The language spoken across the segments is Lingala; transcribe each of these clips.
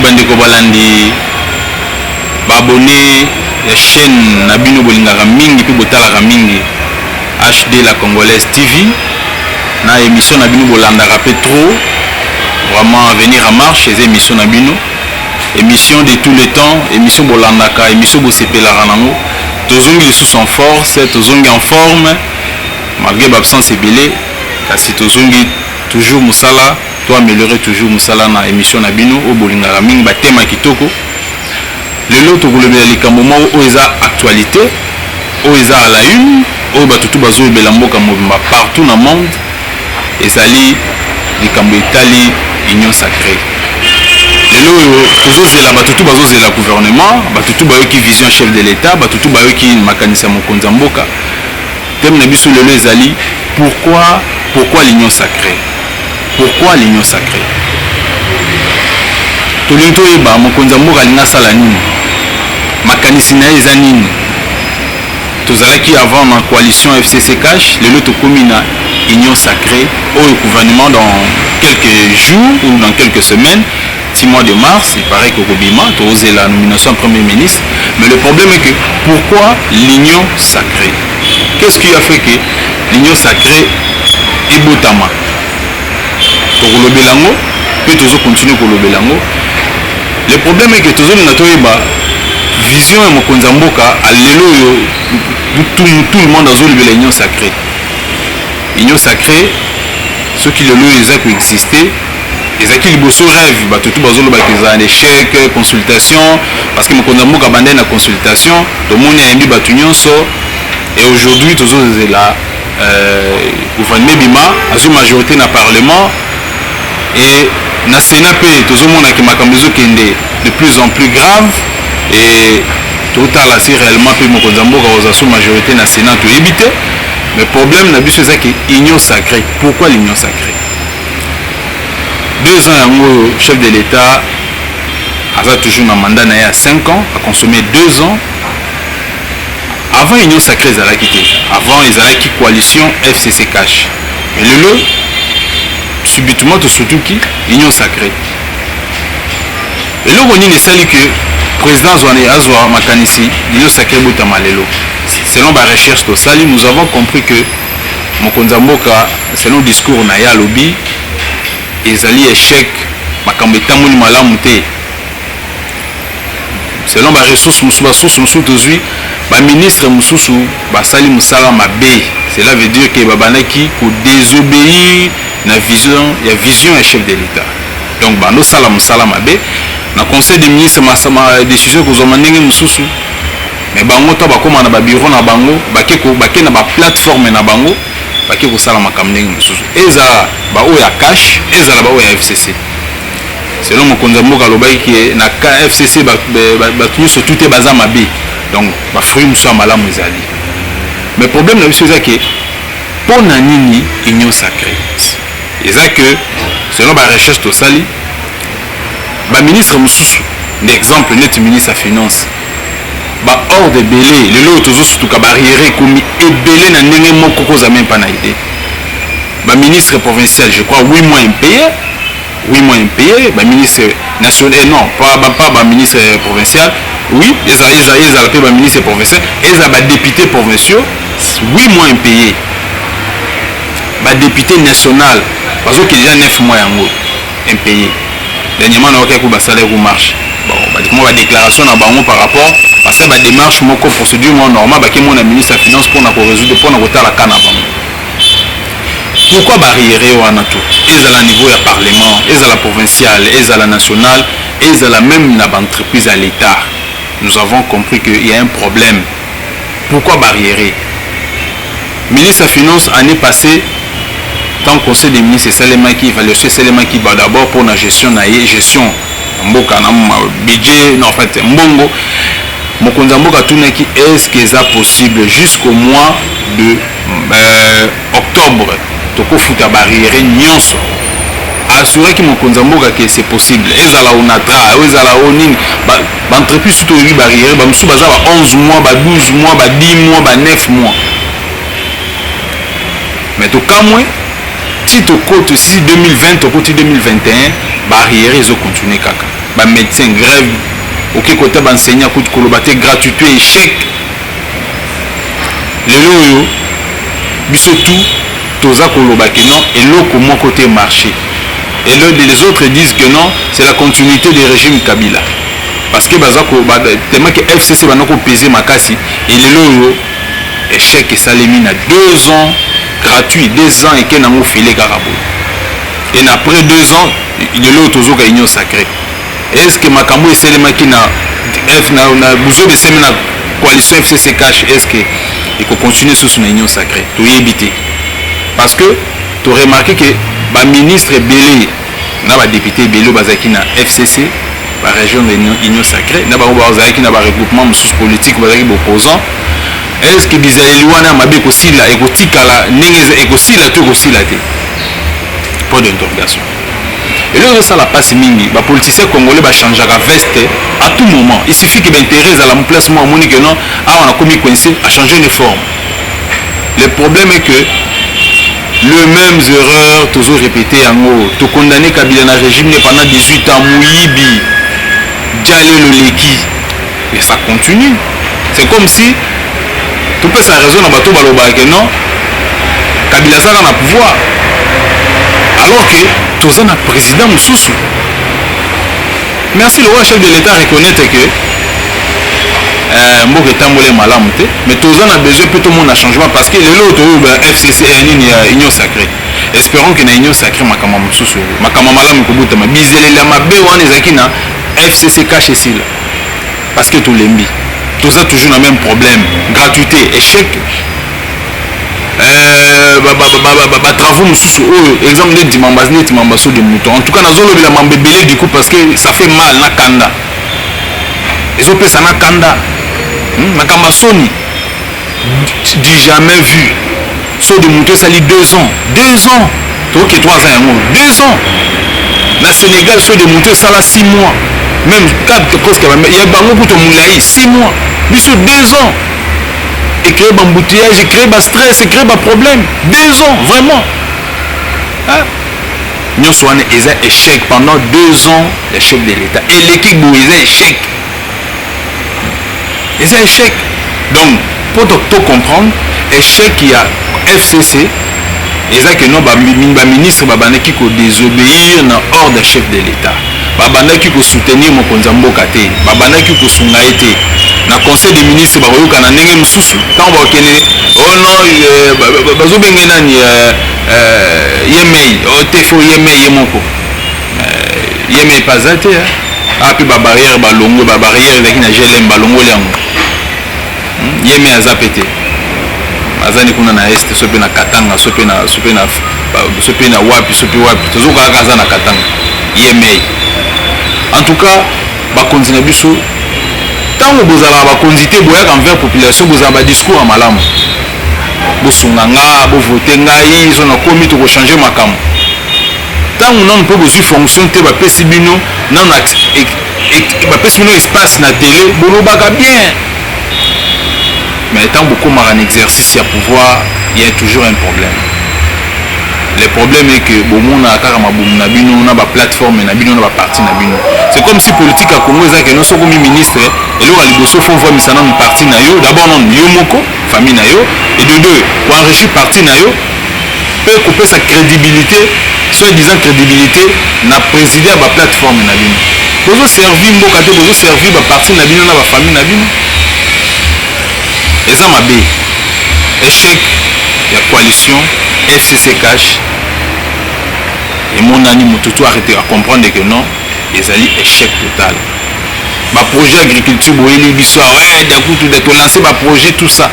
Bonne bandeko balandi abonné la chaîne Nabino Bolingara Mingi puis Botalaka Mingi HD la Congolaise TV na émission Nabino Bolandara Petro vraiment venir en marche ces émissions Nabino émission de tous les temps émission Bolandaka émission Bosepela Ranango tozongi sous en force tozongi en forme malgré l'absence belé kasi tozongi toujours musala to améliorer toujours musala na émission Nabino au Bolingara Mingi ba tema kitoko lelo tokolobela likambo moko oyo eza actualité oyo eza à la une oyo bato tu bazoyebela mboka mobimba partout na monde ezali likambo etali union sacrée lelo oyo tozozela bato tu bazozela gouvernement bato tu bayoki vision chef de l'état bato tu bayoki makanisi ya mokonzi ya mboka teme na biso lelo ezali pourquoi l'union sacrée pourquoi l'union sacrée tolingi toyeba mokonzi ya mboka alingi asala nini makanisi na ye eza nini tozalaki avant na coalition FCC Cash lelo tokomi na union sacrée au gouvernement dans quelques jours ou dans quelques semaines 6 mois de mars il paraît que Kobima osé la nomination premier ministre mais le problème est que pourquoi l'union sacrée qu'est-ce qui a fait que l'union sacrée est botama tokolobelango pe tozo continuer kolobelango le problème est que tozo na toyeba vision ya mokonzi ya mboka lelo tout le monde azolobela union sacrée union sacrée soki lelo eza koexiste ezaki liboso rêve bato tu bazolobaka eza en échec consultation parce que mokonzi ya mboka bande na consultation tomoni ayembi bato nyonso et aujourd'hui tozozela gouvernement bima azwi majorité na parlement et na sénat pe tozomonaki makambo ezokende de plus en plus grave et total si réellement pe mokonzi ya mboka oza sous majorité na sénat toyebi te mais problème na biso ezaki union sacrée pourquoi l'union sacrée 2 ans yango chef de l'état aza toujours na mandat na ye à 5 ans a consommé 2 ans avant union sacrée ezalaki te avant ezalaki coalition FCC Cash mais lelo subitement tosutuki union sacrée eloko nini esali que président azwa makanisi l'union sacrée botama lelo selon ba recherche tosali nous avons compris que mokonzi ya mboka selon discours na ye alobi ezali échec makambo etamboli malamu te selon ba ressources mosusu tozwi baministre mosusu basali mosala mabe cela veut dire que babandaki kodésobéir na vision ya chef de l'état donc bandosala mosala mabe na conseil des ministres masama décision kozoma ndenge mosusu mais bango to bakoma na babiro na bango bake na baplateforme na bango bake kosala makambo ndenge mosusu ezala baoyo ya cash ezala baoyo ya FCC selon mokonzi ya mboka alobaki na FCC bato nyonso tout te baza mabe donc bafruit mosusu ya malamu ezali mais problème na biso eza ke mpo na nini union sacrée eza que selon barecherche tosali baministre mosusu d'exemple neti ministre ya finance baordre ebele lelo oyo tozosutuka barriere ekomi ebele na ndenge moko koza même pas na idée baministre provincial je crois 8 mois impayé baministre national non pas baministre provincial oui ezala mpe baministre provincial ezala badéputé provinciaux 8 mois impayé badéputé national bazoki déjà 9 mois yango impayé dernièrement na okaki basalaire ou marche bon badikoma badéclaration na bango par rapport parce que badémarche moko procédure mo normal bakemo na ministre ya finance mpona korésoudre mpona kotala ka na bango pourquoi barrière wana to ezala niveau ya parlement ezala provincial ezala national ezala même na baentreprise à l'état nous avons compris qu'il y a un problème pourquoi barrière ministre ya finance année passée tant conseil des ministres esalemaki évaluation esalemaki d'abord pour la gestion na ye gestion mboka na budget non en fait mbongo mokonzi ya mboka atunaki est-ce que eza possible jusqu'au mois de octobre tokofuta barrière nyonso assuraki mokonzi ya mboka ke c'est possible ezala onatra ezala onini baentreprise tout oyebi barrière bamosusu baza ba 11 mois ba 12 mois ba 10 mois ba 9 mois mais tokamwe ti tokoti si 2020 tokoti 2021 barrière ezokontinue kaka ba médecin grève OK côté ba enseignant ko kolobate gratuité échec lelo yo biso tout toza kolobake non et loko mon côté marché et les autres disent que non c'est la continuité du régime Kabila parce que bazako tellement que FCC banako peser makasi et lelo yo échec et salemi na 2 ans gratuit 2 ans et que nango filé karabo et après 2 ans lelo tozo ka union sacrée est-ce que makambo eselema ki na F na buzo de semena coalition FCC cash est-ce que il faut continuer sous une union sacrée to yebité parce que tu remarqué que ba ministre belé na ba député belé bazaki na FCC ba région de union sacrée na ba bazaki na ba regroupement sous politique bazaki opposant est-ce que bizali wana mabe ko sila e ko tikala ningeza e ko sila to ko sila te point d'interrogation. Et là, ça la passe mingi. Les politiciens congolais va changer la veste à tout moment. Il suffit que l'intérêt à l'emplacement monique non, on a commis coïncide à changer une forme. Le problème est que les mêmes erreurs toujours répétées en haut. Tu condamné Kabila dans le régime pendant 18 ans, Mouyibi, Djalé le Leki. Et ça continue. C'est comme si tu peux sa raison dans bateau baloba que non, Kabila ça dans le pouvoir. Alors que tous un président Moussoussou. Merci le roi chef de l'État reconnaître que Mboke Tambolé Malamute, mais tous a besoin tout le monde à changement parce que l'autre FCC est une union sacrée. Espérons que la union sacrée Makama Moussoussou, Makama Malam Kubuta, Bizele Lama Bewan et Zakina, FCC cache ici. Parce que tout l'embi. Tous a toujours le même problème. Gratuité, échec. Travaux exemple de Dimambaso de mouton en tout cas nazolo la mambebele du coup parce que ça fait mal na kanda ils ont fait ça na kanda na kambasoni du jamais vu saut de mouton ça lit 2 ans ok 3 ans 2 ans na Sénégal saut de mouton ça là 6 mois même 4 cause il y a bango pour moulaï 6 mois biso 2 ans et créer un embouteillage, et créer un stress, et créer un problème. 2 ans, vraiment. Nous sommes un échec pendant 2 ans, les chefs de l'État. Et l'équipe est un échec. C'est un échec. Donc, pour tout comprendre, échec il y a FCC, et ça que nous, le ministre qui peut désobéir dans l'ordre des chefs de l'État. Qui peut soutenir mon konzambo kate, qui peut sungaïté. Na conseil des ministres baroyoka na ndenge mususu tant bakene oh non bazo bengena ni yemei o tefo yemei yemoko yemei pazate api ba barrière balongo ba barrière avec na gelem balongo liango yemei azapete azani kuna na est sope na katanga sope na wapi tozo kaka za na katanga yemei en tout cas ba continue biso tant que vous avez bakonzi te boyaka envers population vous avez discours à malamu bosunga nga bo voter ngai zo na komi to ko changer makam tant non peut vous fonction te ba pesi bino non ba pesi bino espace na télé bolobaka bien mais tant beaucoup mar un exercice à pouvoir il y a toujours un problème. Le problème est que bon monde a carrément na bino na ba plateforme na bino na ba parti na bino. C'est comme si politique à Congo ça que nous sommes ministre et là les bosso font voir misana na parti na yo d'abord non yo moko famille na yo et de deux pour enrichir parti na yo peut couper sa crédibilité soit disant crédibilité na présider ba plateforme na bino. Bozo servir mboka te bozo servir ba parti na bino na ba famille na bino. Et ça m'a bé échec la coalition FCC cash et mon ami Moutoutou a arrêté à comprendre que non ils allaient échec total ma projet agriculture boyeli biso ouais d'un coup tout de lancer ma projet tout ça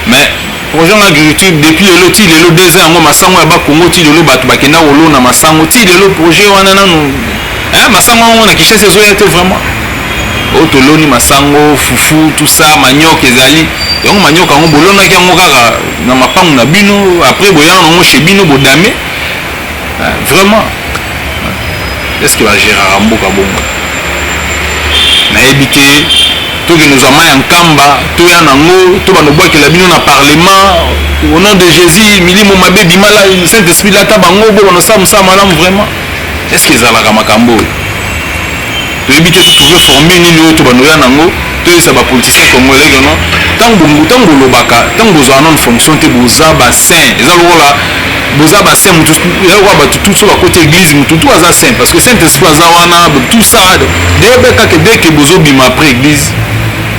mais projet agriculture depuis le loti le 2 ans moi masango ya ba Congo ti le batu bakena wolo na masango ti le projet wana nanu masango wana kishese so était vraiment otoloni masango fufu tout ça manioc ezali yango manioc yango bolona ki yango kaka na mapangu na bino après boyana nango chez bino bodame vraiment est-ce que va gérer mboka bongo na ebité to que nous amaya nkamba to ya nango to ba no bwakela bino na parlement au nom de Jésus milimo mabe bimala Saint-Esprit la tabango bo no sa malamu vraiment est-ce que ezalaka makambo tu es habitué tu veux former ni l'autre banoya nango tu es ça ba politicien congolais non tango lobaka tango zo non fonction te boza ba saint eza lokola boza ba saint mutu ya kwa ba tout so ba côté église mutu tout aza saint parce que saint esprit aza wana tout ça debeka que dès que bozo bima après église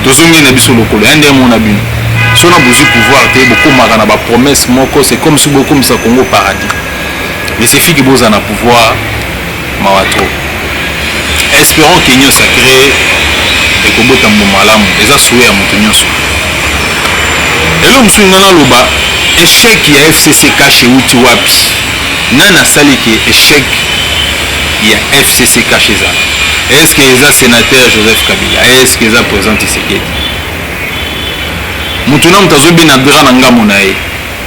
tozongi na biso lokolo ande mona bino so na bozu pouvoir te bokomaka na ba promesse moko c'est comme si bokomisa Congo paradis mais c'est fiki boza na pouvoir mawatro espérons que union sacrée ekobota mbomalamu eza souhait ya moto nyonso elo mosusu ngana loba échec ya FCC cache euti wapi nani asali ke échec ya FCC cache eza est-ce que eza sénateur Joseph Kabila est-ce que eza président Tshisekedi moto na moto azobina bira na ngambo na ye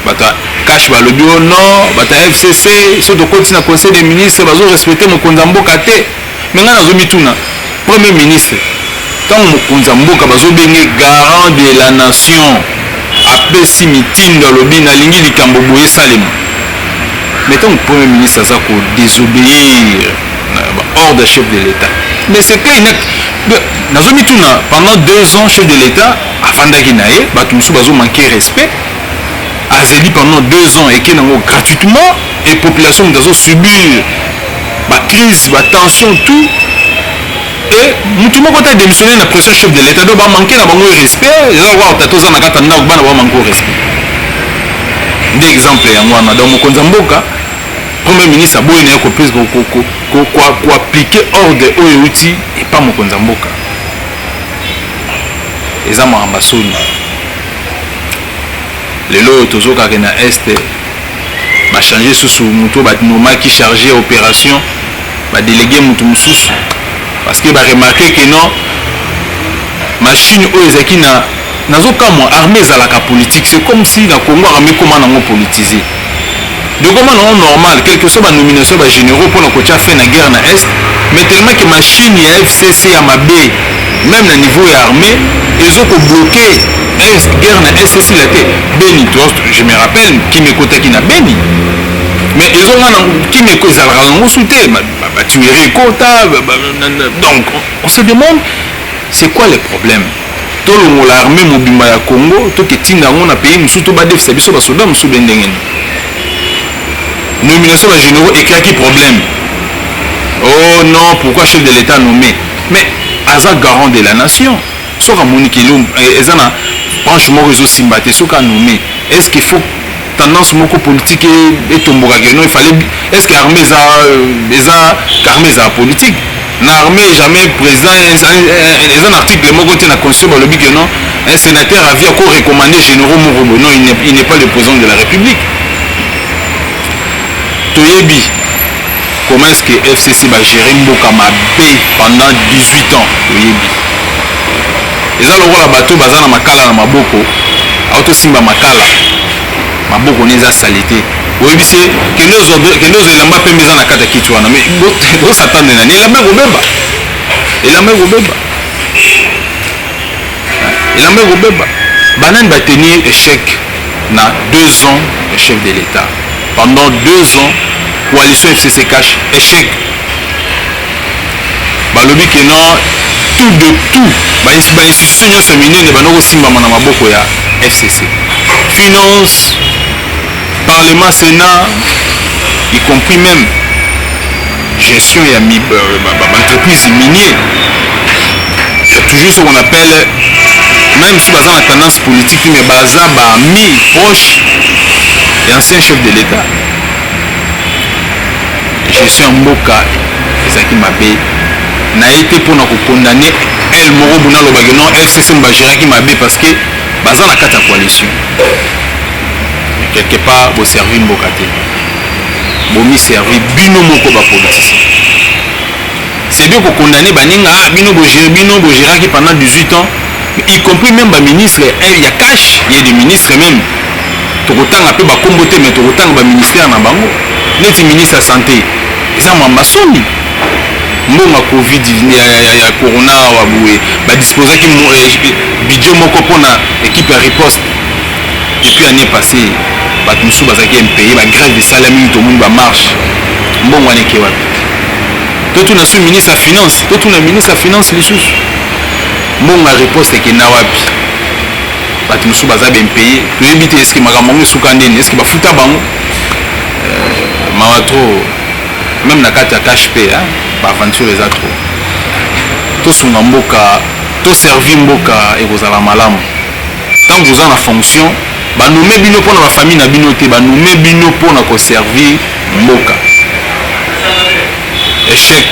bato cache balobi o non bato ya FCC so tokoti na conseil des ministres bazorespecte mokonzi ya mboka te me ngai nazomituna premier ministre ntango mokonzi ya mboka bazobenge garant de la nation apesi mitindo alobi nalingi likambo boye esalema mais ntango premier ministre aza kodésobéir ordre de chef de l'état mais c'est clair nazomituna pendant 2 ans chef de l'état afandaki na ye bato mosusu bazomanke respect azeli pendant 2 ans eke nango gratuitement et population moto azosubir bacrise batension tout et mutu moko ta démissionné na pression chef de l'état donc bamanke na bango respect eza kwa tato za na kata ndako bana bamanko respect nde exemple yango wana donc mokonzi ya mboka premier ministre aboyi na ye kopesa koapplike ordre oyo euti epa mokonzi ya mboka eza makambo soni lelo oyo tozokaka na este bachange susu moto banomaki chargé opération badélégué motu mosusu parce que baremarke ke non machine oyo ezalaki na nazokamwa armée ezalaka politique c'est comme si na Congo armée koma nango politisé de comment non normal quelque soit banomination bagénéraux mpona kotia fin na guerre na est mais tellement que machine ya FCC ya mabe même na niveau ya armée ezokobloke guerre na est esila te Beni je me rappelle kimekotaki na Beni mais ezonga na kimeko ezalaka nango su te batuerie ekota donc on se demande c'est quoi le problème tolongola armée mobimba ya Congo toketinda yango na pays mosusu to badefisa biso basoda mosusu bendengeni nomination de généraux écrit problème oh non pourquoi chef de l'état nommé mais aza garant de la nation soka monique ezana franchement réseau simbaté soka nommé est-ce qu'il faut tendance moko politique et tomboka non il fallait est-ce que armée armée za politique na armée jamais président un article moko te na constitution balobi que non un sénateur a vu encore recommander généraux moko non il n'est pas le président de la République. Toyebi comment est-ce que FCC va gérer mboka mabe pendant 18 ans toyebi eza lokola bato baza na makala na maboko autosimba makala maboko neza salité oyebi se kende ozelamba mpe eza na kati ya kitu wana mais osatande nani elamba ekobeba banani batenir échec na 2 ans de chef de l'état pendant 2 ans coalition FCC cache échec balobi ke non tout de tout bainstitution nyonso ya minene banokosimbama na maboko ya FCC finance parlement sénat y compris même gestion ya entreprise minier c'est toujours ce qu'on appelle même si baza na tendance politique mais baza bami proche et ancien chef de l'état gestion mboka ezalaki mabe na ye te mpona kokondane elle moko buna alobaki non FCC bagéraki mabe parce que baza na kati ya coalition quelque part boservi mboka te bomiservi bino moko bapoliticien c'est bien kokondane baninga bino bogéraki pendant 18 ans y compris même baministre ya cash ya des ministres même tokotanga mpe bakombo te mais tokotanga baministère na bango neti ministre ya santé eza mwamba soni mbonga covid ya corona awa boye badisposaki budget moko mpona équipe ya riposte depuis année passée bato mosusu bazalaki mpeye bagrève esalami tomoni bamarche mbongo wana eke wapi Tout na sous ministre à finance, tout na ministre à finance les sous. Mon réponse est que na wapi. Batu musu baza ben payé. Tu éviter est-ce que makamongo soukandeni, est-ce que ba futa bango trop même na kati ya cash pay hein, ba aventure eza trop. To sunga mboka, to servir mboka et kozala malamu. Tant vous en la fonction, ba nommer bino pona ba famille na bino te, ba nommer bino pona ko servir mboka. Échec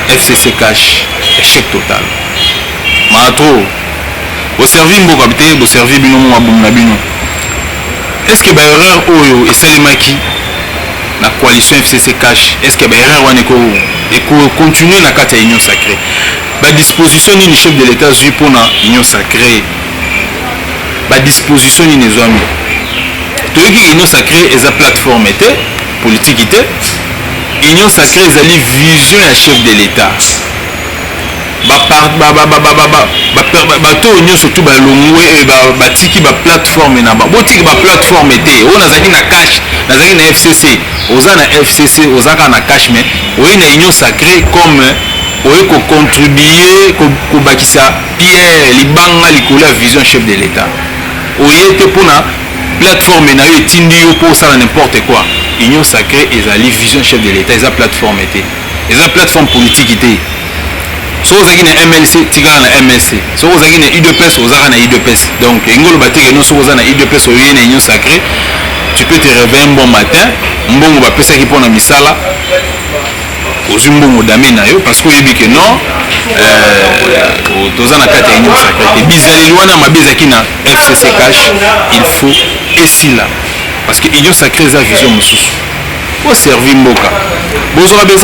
FCC cash, échec total. Matro au servir mboka bité, au servir bino mo abum na bino. Est-ce que ba erreur oyo esalemaki la coalition FCC cash, est-ce que erreur wana eko continuer na kati ya union sacrée? Ba disposition ni chef de l'état zui pona union sacrée. Ba disposition ni nezwami. Toyeki union sacrée eza plateforme était politique était. Union sacrée ezali vision ya chef de l'état. Bato nyonso tu balongwe batiki ba plateforme na botiki ba plateforme te o nazaki na cash nazaki na FCC oza na FCC ozaka na cash mais oyi na union sacrée comme oyi ko contribuer ko bakisa pierre libanga likolo ya vision chef de l'état oyi te pona plateforme na yo etindi yo po sala n'importe quoi. Union sacrée ezali vision chef de l'état eza plateforme te eza plateforme politique te. So vous avez un MLC, tu as un MLC. So vous avez un IDPS, vous avez un IDPS. Donc, ingolo batik non so vous avez un IDPS ou une union sacrée. Tu peux te réveiller un bon matin, un bon va penser qu'il prend un misala. Aux bon damina yo parce que dit que non aux anakata union sacrée. Bizali loin ma bizaki na FCC cash, il faut ici là parce que union sacrée a vision mususu. Pour servir mboka. Vous avez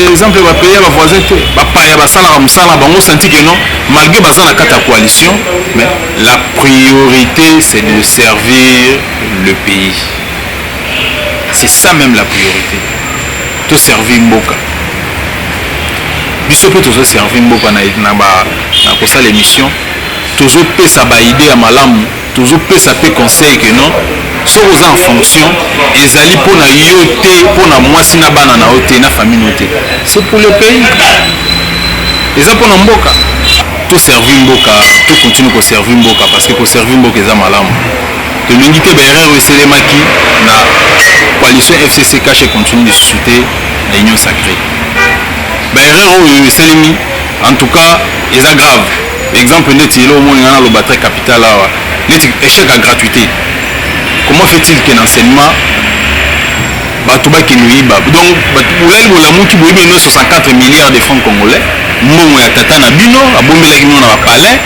exemple va payer va voisin te va payer va sala musala bango senti que non malgré baza na kata coalition mais la priorité c'est de servir le pays. C'est ça même la priorité. De servir mboka. Biso peut toujours servir mboka na kosa l'émission. Toujours pesa ba idée à malamu, toujours pesa pe conseil que non. So vous en fonction ezali pona yote pona mwasi na bana na ote na famille note c'est pour le pays eza pona mboka to servir mboka to continue ko servir mboka parce que ko servir mboka eza malamu to lingi te berero eselemaki na coalition FCC cache continue de susciter la union sacrée berero oyo eselemi en tout cas eza grave exemple neti lo moni na lo battre capital awa neti échec à gratuité. Comment fait-il que l'enseignement Batouba qui nous y bat donc la mouki boibi 64 milliards de francs congolais mbongo ya tata na bino abombela kino na palais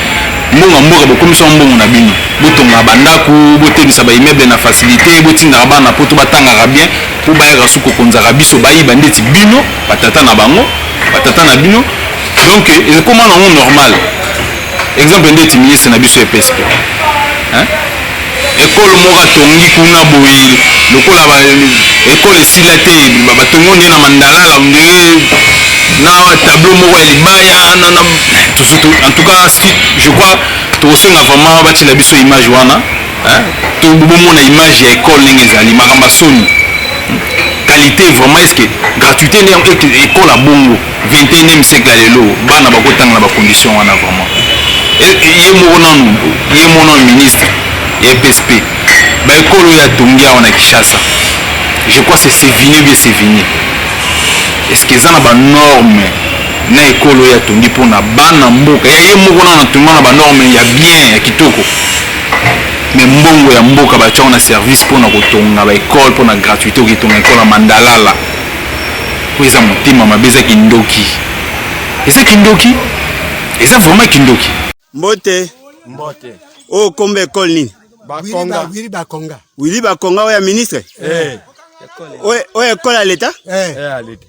mbongo mboka bokomisa mbongo na bino botonga bandaku botelisa ba immeuble na facilité botinga bana poto batanga bien po bayaka suko konzaka biso bayiba ndeti bino batata na bango batata na bino donc comment on normal exemple ndeti ministre na biso EPSP hein école moka tongi kuna boyi lokola ba école esila te batongo nde na mandalala na tableau moko ya libaya na en tout cas je crois tokosenga vraiment batila biso image wana to bomona image ya école ndenge ezali makamba soni qualité vraiment est-ce que gratuité nde école a bongo 21e siècle ya lelo bana bakotanga na bacondition wana vraiment ye mona ministre EPSP ba ekolo ya tongia on a Kinshasa je crois c'est venu bien c'est venu est-ce que ça na ba norme na ekolo ya tongi pona bana mboka ya ye moko na tonga na ba norme ya bien ya kitoko mais mbongo ya mboka ba tia na service pona kotonga ba école pona gratuité ko tonga école mandalala ko eza motima mabeza kindoki eza kindoki eza vraiment kindoki mbote o kombe école nini Bakonga. Willy Bakonga oya ministre? Oya école à l'état? À l'état.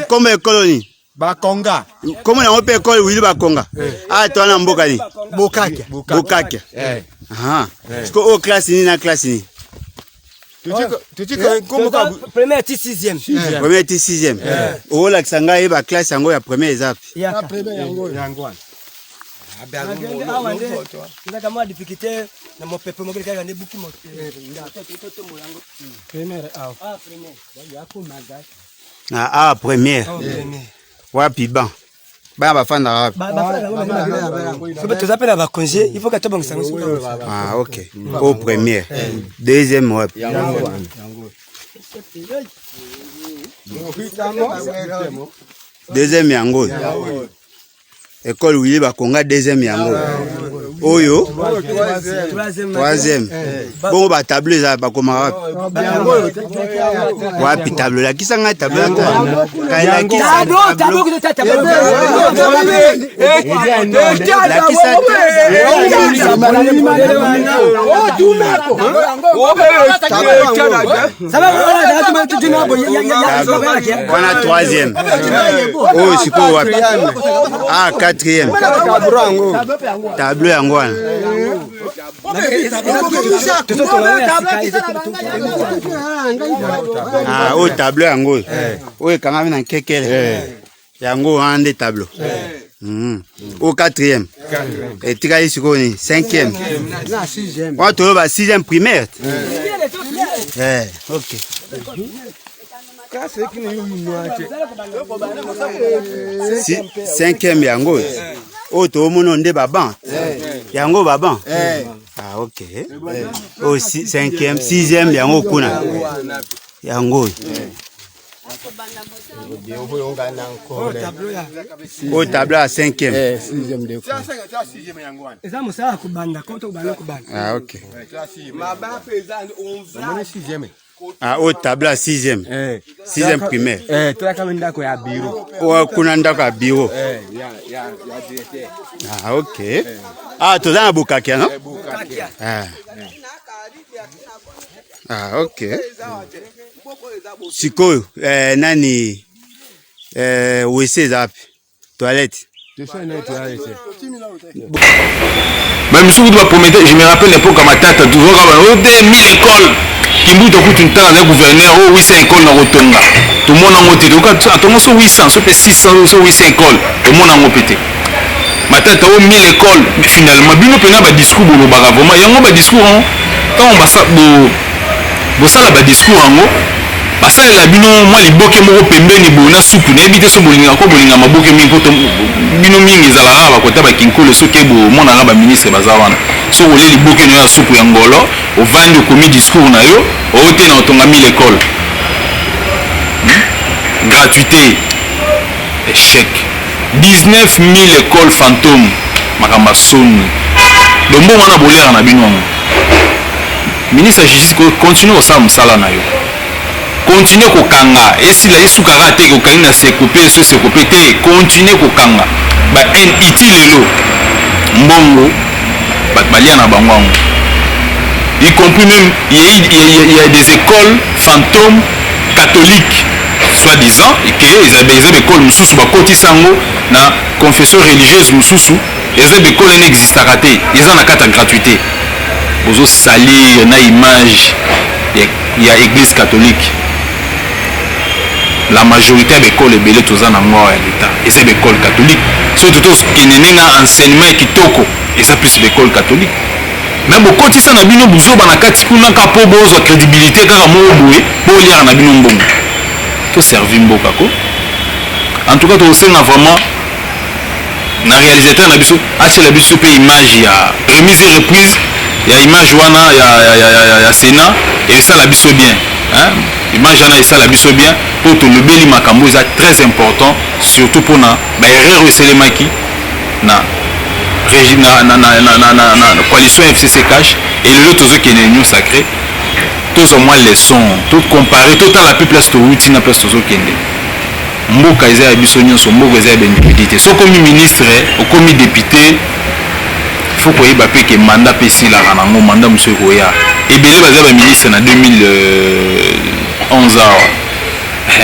Combien école ni? Bakonga. Comment on peut école Willy Bakonga? Ah, toi na mboka ni? Bokake. Est-ce que au classe ni na classe ni? Tu dis que première et sixième. Première et sixième. Oh la kisanga eba classe yango ya première ezap. Ya première yango. Kama difficulté na mopepe mobile kaka ne buki mo. Première première. Ya ko maga. Ah, première. Wapi ban. Ba bafanda wapi? Tu appelles à congé, il faut que tu banques. Ah, OK. Au première. Deuxième wapi? Deuxième yango. École Willy Bakonga deuxième yango. Oyo troisième. Bon ba tableau za ba koma wapi tableau la kisanga tableau la kisa tableau la troisième. Oh siko wapi? Ah quatrième. Tableau yango. Ah, au tableau yango. Oui, quand même dans kekele. Yango un des tableaux. Au quatrième. Et tika sikoni cinquième. Non, sixième. On te va sixième primaire. OK. Cinquième yango. Oh, to mono nde baban. Yango baban. Ah, OK. Oh, cinquième, sixième yango kuna. Yango. Au tableau à cinquième. Ah, OK. Ah, au tableau à sixième. Sixième primaire. Oh, kuna ndako ya bureau. Ah, OK. Ah, tu as un boucaquet, non? Ah, OK. Sikoyo, nani, WC zap, toilette. Même si vous promettez, je me rappelle l'époque à ma tête, toujours quand 1000 écoles. Kimbu to kutu ntanga gouverneur o 800 écoles na rotonga. Tout le monde en moté. Donc attends, so 800, so 600, so 800 écoles. Tout le monde en moté. Matata o 1000 écoles. Mais finalement, bino pena ba discours bo ba vraiment. Yango ba discours quand on ba sa bo sala ba discours ngo. Ba sala la bino moi liboke moko pembeni bo na soupu na ebite so bolinga ko bolinga maboke mi ko bino mingi zala ba kota ba kinkolo so ke bo mona nga ba ministre bazawana. So olé liboke no ya soupu ya ngolo. Au vendre commis discours na yo au té na tonga 1000 écoles gratuité échec 19 000 écoles fantômes makamba soni dombo wana bolera na bino ministre de justice continue au sam sala na yo continue ko kanga esila esukaka te ko kanga se couper se couper te continue ko kanga ba inutile lo mbongo balia na bango y compris même il y a des écoles fantômes catholiques soi-disant et que ils avaient des écoles mususu ba koti sango na confession religieuse mususu les écoles n'existent pas ils en a carte gratuité bozo salir na image il y a église catholique la majorité des écoles est belé tous en amour à l'état et c'est des écoles catholiques surtout tous qui n'ont enseignement kitoko et ça plus l'école catholique. Mais beaucoup de ça na bino buzo banakati kuna kapo bozo crédibilité kaka mo boye bo lire na bino mbongo to servir mboka ko en tout cas to senga vraiment na réalisateur na biso ache la biso pe image ya remise et reprise ya image wana ya Sénat et ça la biso bien hein image wana ça la biso bien pour to lobeli makambo ça très important surtout pour na ba erreur eselemaki na régime na coalition FCC cash et le autre qui est l'union sacrée tous au moins les sons tout comparé tout dans la place to routine na place to kende mboka eza biso nyonso mboka eza bendividité so comme ministre ou comme député il faut koyeba pe que mandat pesi la ranango mandat monsieur koya et belé baza ba ministre na 2011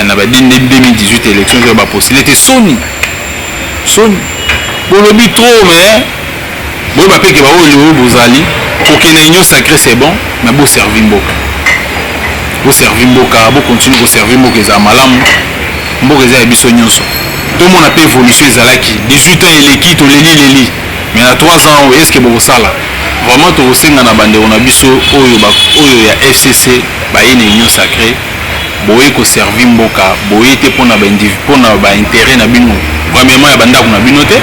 na ba 2018 élection que ba postulé Sony bolobi trop mais bon ba pe ke ba oyo bozali kokena union sacrée c'est bon mais bo servir mboka bo continue ko servir mboka za malamu mboka za biso nyonso to mona pe évolution ezalaki 18 ans eleki to leli mais à 3 ans est-ce que bo sala vraiment to senga na bande on a biso oyo ya FCC ba ine union sacrée boye ko servir mboka boye te pona ba intérêt na bino. Premièrement ya bandako na bino te.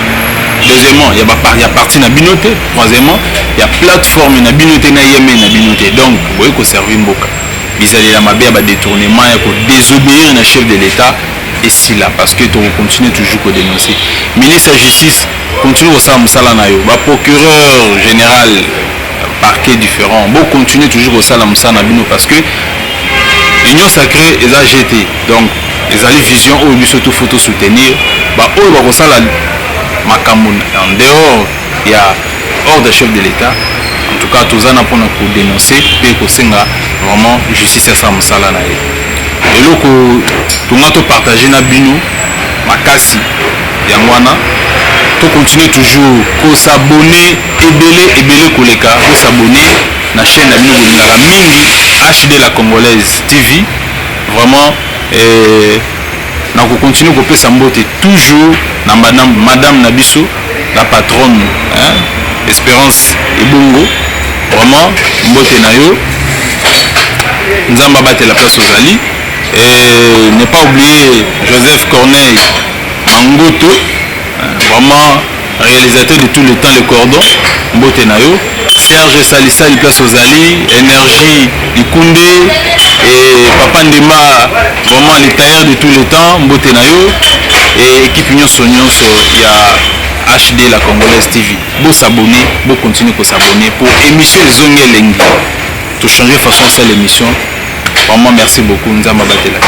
Deuxièmement, il y a parti na bino te. Troisièmement, il y a plateforme na bino te na yeme na bino te. Donc boye ko servir mboka. Bizali la mabe ba détournement ya ko désobéir na chef de l'État. Et si là, parce que tu continues toujours à dénoncer. Ministre de la Justice, continue au Salam na yo. Procureur général, parquet différent. Bon, continue toujours au Salam Sanabino parce que l'Union sacrée est AGT. Donc, les alliés vision où lui surtout photo soutenir. Bah, où il va au Salam Makamoun. En dehors, il y a hors des chefs de l'État. En tout cas, tous en a pour dénoncer. Et que c'est vraiment justice à Salam Salana. Et là, tout le monde partage na bino makasi yangwana to continue toujours ko s'abonner ebele koleka ko s'abonner na chaîne na bino bolingaka mingi HD la Congolaise TV vraiment na ko continue ko pesa mbote toujours na madame Nabiso la patronne Espérance Ebongo vraiment mbote na yo nzamba batela la place aux alliés. Et ne pas oublier Joseph Corneille Mangoto, vraiment réalisateur de tout le temps, le cordon, Mbotenayo, Serge Salissa, il place aux alliés, Énergie, Ikunde, et Papa Ndema, vraiment les tailleurs de tout le temps, Mbotenayo, et équipe Union Sognon, il y a HD la Congolaise TV. Beau s'abonner, beau continuer à s'abonner pour émission Zonge Lengi. Tout changer façon ça l'émission. Vraiment merci beaucoup, Nzamba Batela.